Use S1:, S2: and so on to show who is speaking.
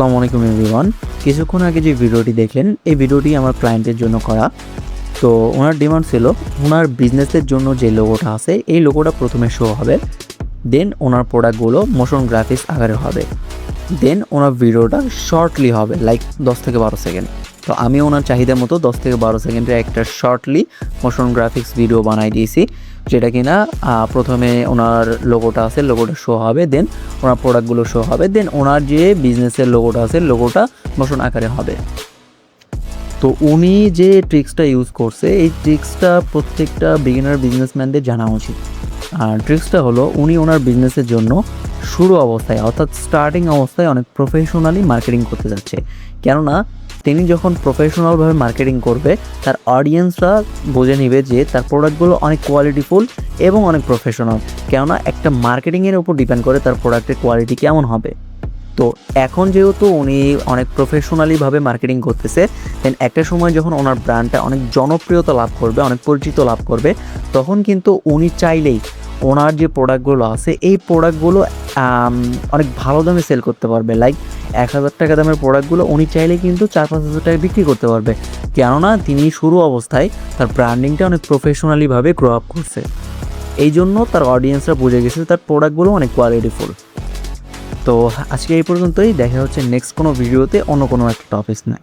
S1: আসসালামু আলাইকুম এভরিওয়ান। কিছুক্ষণ আগে যে ভিডিওটি দেখলেন, এই ভিডিওটি আমার ক্লায়েন্টের জন্য করা। তো ওনার ডিমান্ড ছিল ওনার বিজনেসের জন্য যে লোগোটা আছে এই লোগোটা প্রথমে শো হবে, দেন ওনার প্রোডাক্টগুলো মোশন গ্রাফিক্স আকারে হবে, দেন ওনার ভিডিওটা শর্টলি হবে, লাইক 10 থেকে 12 সেকেন্ড। তো আমি ওনার চাহিদা মতো 10 থেকে 12 সেকেন্ডের একটা শর্টলি মোশন গ্রাফিক্স ভিডিও বানাই দিয়েছি, যেটা কিনা প্রথমে ওনার লোগোটা আছে, লোগোটা শো হবে, দেন ওনার প্রোডাক্টগুলো শো হবে, দেন ওনার যে বিজনেসের লোগোটা আছে লোগোটা মোশন আকারে হবে। তো উনি যে ট্রিক্সটা ইউজ করছে এই ট্রিক্সটা প্রত্যেকটা বিগিনার বিজনেসম্যানদের জানা উচিত। আর ট্রিক্সটা হলো উনি ওনার বিজনেসের জন্য শুরু অবস্থায় অর্থাৎ স্টার্টিং অবস্থায় অনেক প্রফেশনালি মার্কেটিং করতে যাচ্ছে। কেননা তিনি যখন প্রফেশনালভাবে মার্কেটিং করবে তার অডিয়েন্সরা বুঝে নেবে যে তার প্রোডাক্টগুলো অনেক কোয়ালিটিফুল এবং অনেক প্রফেশনাল। কেননা একটা মার্কেটিংয়ের উপর ডিপেন্ড করে তার প্রোডাক্টের কোয়ালিটি কেমন হবে। তো এখন যেহেতু উনি অনেক প্রফেশনালিভাবে মার্কেটিং করতেছে, দেন একটা সময় যখন ওনার ব্র্যান্ডটা অনেক জনপ্রিয়তা লাভ করবে, অনেক পরিচিত লাভ করবে, তখন কিন্তু উনি চাইলেই ওনার যে প্রোডাক্টগুলো আছে এই প্রোডাক্টগুলো অনেক ভালো দামে সেল করতে পারবে। লাইক 1,000 টাকা দামের প্রোডাক্টগুলো উনি চাইলে কিন্তু 4-5 হাজার টাকা বিক্রি করতে পারবে। কেননা তিনি শুরু অবস্থায় তার ব্র্যান্ডিংটা অনেক প্রফেশনালিভাবে গ্রো আপ করছে। এই জন্য তার অডিয়েন্সরা বুঝে গেছে তার প্রোডাক্টগুলো অনেক কোয়ালিটিফুল। তো আজকে এই পর্যন্তই, দেখা হচ্ছে নেক্সট কোনো ভিডিওতে অন্য কোনো একটা টপিক নিয়ে।